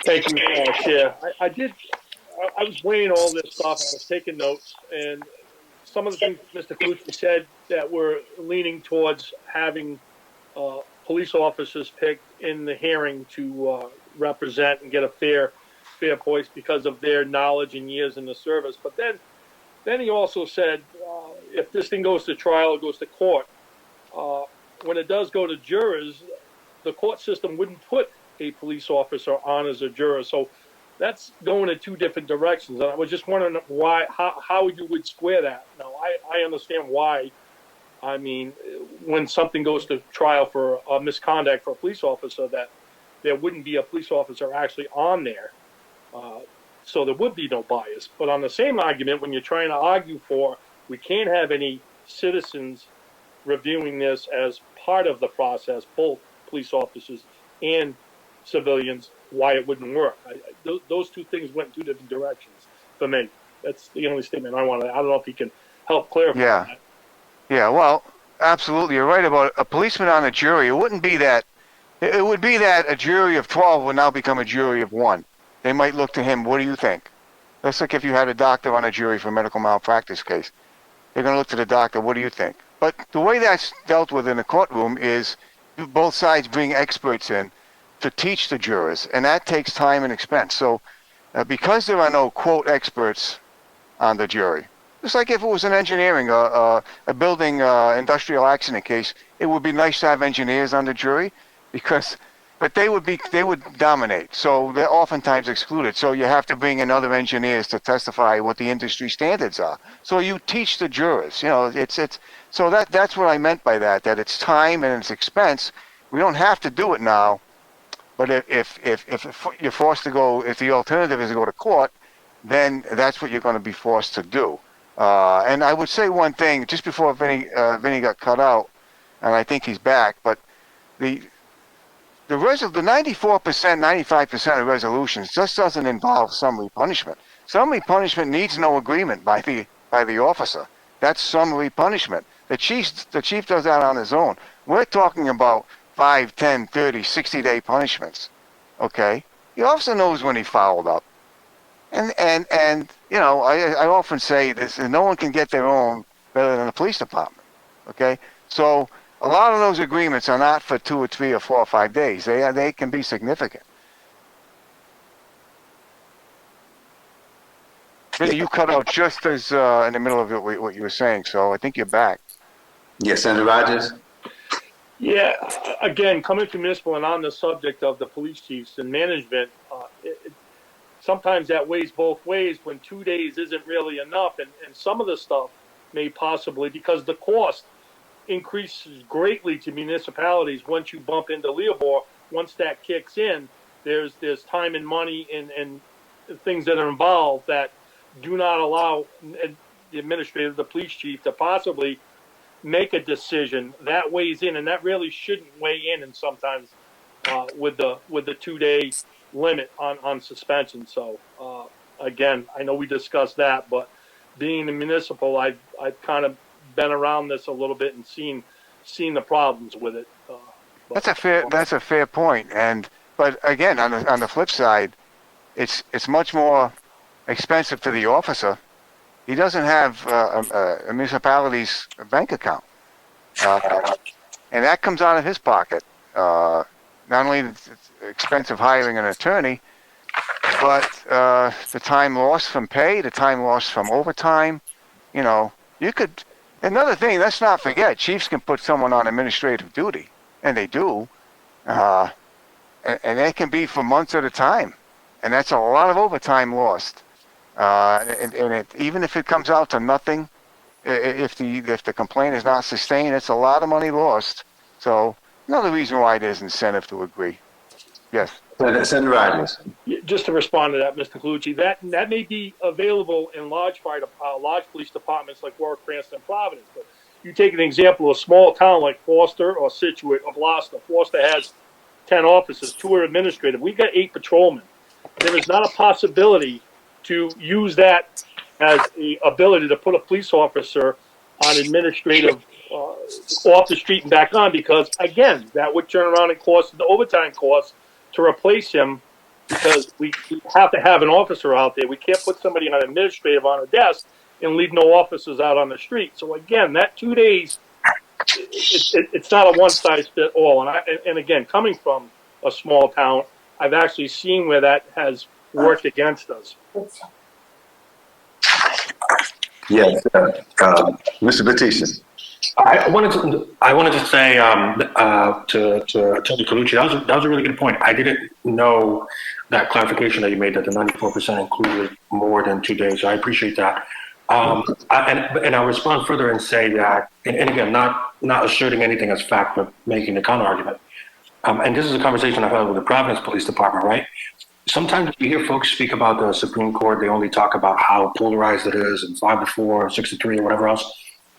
Thank you, Chair. I was weighing all this stuff. I was taking notes, and some of the things Mr. Gallucci said that we're leaning towards having police officers picked in the hearing to represent and get a fair voice because of their knowledge and years in the service. But then he also said, if this thing goes to trial or goes to court, when it does go to jurors, the court system wouldn't put a police officer on as a juror. So that's going in two different directions. And I was just wondering how you would square that. Now, I understand why. I mean, when something goes to trial for a misconduct for a police officer, that there wouldn't be a police officer actually on there. So there would be no bias. But on the same argument, when you're trying to argue for we can't have any citizens reviewing this as part of the process, both police officers and civilians, why it wouldn't work. Those two things went in two different directions for me. That's the only statement I wanted. I don't know if you can help clarify that. Yeah, well, absolutely. You're right about a policeman on a jury. It wouldn't be that. It would be that a jury of 12 would now become a jury of 1. They might look to him, what do you think? That's like if you had a doctor on a jury for a medical malpractice case. They're going to look to the doctor, what do you think? But the way that's dealt with in a courtroom is both sides bring experts in to teach the jurors, and that takes time and expense. So because there are no, quote, experts on the jury, just like if it was an engineering, a building industrial accident case, it would be nice to have engineers on the jury, but they would dominate. So they're oftentimes excluded. So you have to bring in other engineers to testify what the industry standards are. So you teach the jurors. So that's what I meant by that it's time and it's expense. We don't have to do it now, but if you're forced to go, if the alternative is to go to court, then that's what you're going to be forced to do. And I would say one thing, just before Vinny got cut out, and I think he's back, but the 94%, 95% of resolutions just doesn't involve summary punishment. Summary punishment needs no agreement by the officer. That's summary punishment. The chief does that on his own. We're talking about 5, 10, 30, 60-day punishments. Okay? The officer knows when he fouled up. And I often say this, no one can get their own better than the police department. Okay? So a lot of those agreements are not for 2 or 3 or 4 or 5 days. They can be significant. You cut out just as in the middle of what you were saying, so I think you're back. Yes, Senator Rogers. Yeah, again, coming to municipal and on the subject of the police chiefs and management, sometimes that weighs both ways when 2 days isn't really enough, and some of the stuff may possibly, because the cost increases greatly to municipalities once you bump into LEOBoR. Once that kicks in, there's time and money and things that are involved that do not allow the administrator, the police chief, to possibly make a decision. That weighs in, and that really shouldn't weigh in. And sometimes with the 2-day limit on suspension. So again, I know we discussed that, but being a municipal, I've kind of been around this a little bit and seen the problems with it. That's a fair point. But again, on the flip side, it's much more expensive to the officer. He doesn't have a municipality's bank account, and that comes out of his pocket. Not only the expense of hiring an attorney, but the time lost from pay, the time lost from overtime. You could. Another thing, let's not forget, chiefs can put someone on administrative duty, and they do, and it can be for months at a time, and that's a lot of overtime lost. Even if it comes out to nothing, if the complaint is not sustained, it's a lot of money lost. So another reason why there's incentive to agree. Yes. Senator Rogers. Just to respond to that, Mr. Gallucci, that may be available in large police departments like Warwick, Cranston, and Providence. But you take an example of a small town like Foster or Scituate or Gloucester. Foster has 10 officers, 2 are administrative. We've got 8 patrolmen. There is not a possibility to use that as the ability to put a police officer on administrative off the street and back on, because again, that would turn around and cost the overtime costs to replace him because we have to have an officer out there. We can't put somebody on administrative on a desk and leave no officers out on the street. So again, that 2 days, it's not a one size fit all. And again, coming from a small town, I've actually seen where that has worked against us. Yes, Mr. Batista. I wanted to say to Attorney Gallucci, that was a really good point. I didn't know that clarification that you made, that the 94% included more than 2 days. So I appreciate that. And I'll respond further and say that, and again, not asserting anything as fact, but making the counter argument. And this is a conversation I've had with the Providence Police Department, right? Sometimes you hear folks speak about the Supreme Court, they only talk about how polarized it is, and 5-4, 6-3, or whatever else.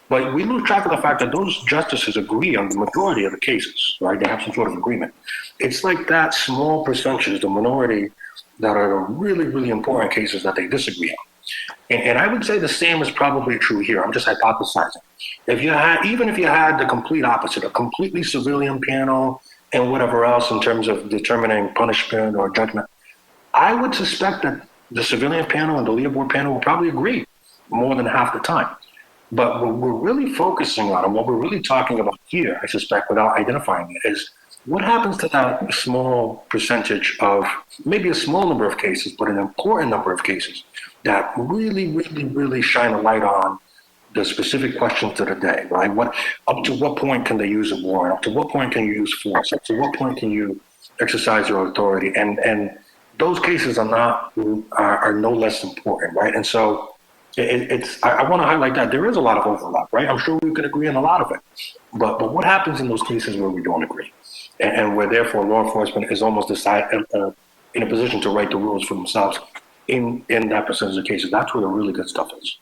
But we lose track of the fact that those justices agree on the majority of the cases, right? They have some sort of agreement. It's like that small percentage, the minority, that are the really, really important cases that they disagree on. And I would say the same is probably true here. I'm just hypothesizing. Even if you had the complete opposite, a completely civilian panel and whatever else in terms of determining punishment or judgment, I would suspect that the civilian panel and the LEOBoR panel will probably agree more than half the time. But what we're really focusing on, and what we're really talking about here, I suspect, without identifying it, is what happens to that small percentage of, maybe a small number of cases, but an important number of cases that really, really, really shine a light on the specific questions of the day, right? Up to what point can they use a warrant? Up to what point can you use force? Up to what point can you exercise your authority? And those cases are no less important, right? And so I want to highlight that there is a lot of overlap, right? I'm sure we could agree on a lot of it, but what happens in those cases where we don't agree, and where therefore law enforcement is almost in a position to write the rules for themselves in that percentage of cases? That's where the really good stuff is.